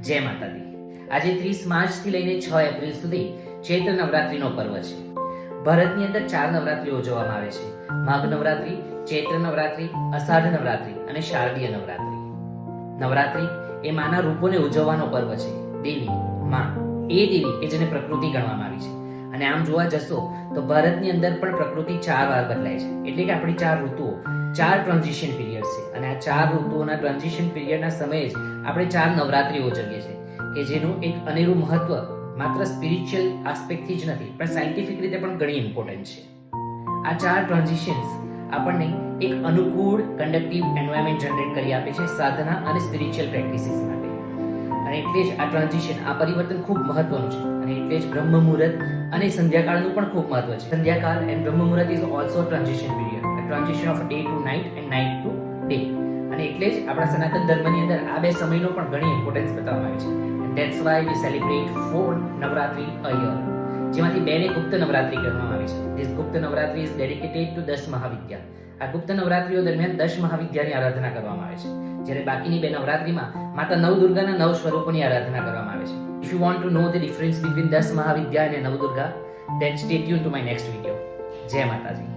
જય માતાજી. આજે 30 માર્ચથી લઈને 6 એપ્રિલ સુધી ચૈત્ર નવરાત્રીનો પર્વ છે. ભારતની અંદર 4 નવરાત્રીઓ ઉજવવામાં આવે છે: માઘ નવરાત્રી, ચૈત્ર નવરાત્રી, અષાઢ નવરાત્રી અને શારદીય નવરાત્રી. નવરાત્રી એ માના રૂપોને ઉજવવાનો પર્વ છે. દેવી, માં એ દેવી કે જેને પ્રકૃતિ ગણવામાં આવી છે. અને આમ જોવા જશો તો ભારતની અંદર પણ પ્રકૃતિ 4 વાર બદલાય છે. એટલે કે આપણી 4 ઋતુઓ, 4 ટ્રાન્ઝિશન પીરિયડ છે. અને આ 4 ઋતુઓના ટ્રાન્ઝિશન પીરિયડના સમયે જ આપણે 4 નવરાત્રીઓ ઉજવીએ છીએ, કે જેનું એક અનેરું મહત્વ માત્ર સ્પિરિચ્યુઅલ આસ્પેક્ટથી જ નથી, પણ સાયન્ટિફિક રીતે પણ ઘણી ઇમ્પોર્ટન્ટ છે. આ 4 ટ્રાન્ઝિશન્સ આપણને એક અનુકૂળ કન્ડક્ટિવ એન્વાયરમેન્ટ જનરેટ કરી આપે છે સાધના અને સ્પિરિચ્યુઅલ પ્રેક્ટિસિસ માટે. અને એટલે જ આ ટ્રાન્ઝિશન, આ પરિવર્તન ખૂબ મહત્વનું છે. અને એટલે જ બ્રહ્મ મુહૂર્ત અને સંધ્યાકાળનું પણ ખૂબ મહત્વ છે. સંધ્યાકાળ એન્ડ બ્રહ્મ મુહૂર્ત is also transition period, a transition of day to night and night to day. અને એટલે જ આપણા સનાતન ધર્મની અંદર આ બે સમયનો પણ ઘણી ઇમ્પોર્ટન્સ બતાવવામાં આવી છે. And that's why we celebrate 4 Navratri a year, જેમાંથી 2 ને ગુપ્ત નવરાત્રી કહેવામાં આવે છે. This Gupta Navratri is dedicated to 10 મહાવિદ્યા. આ ગુપ્ત નવરાત્રીઓ દરમિયાન 10 મહાવિદ્યાની આરાધના કરવામાં આવે છે, જ્યારે બાકીની 2 નવરાત્રીમાં માતા નવદુર્ગાના 9 સ્વરૂપોની આરાધના કરવામાં આવે છે. If you want to know the difference between 10 મહાવિદ્યા અને Navdurga, then stay tuned to my next video. જય માતાજી.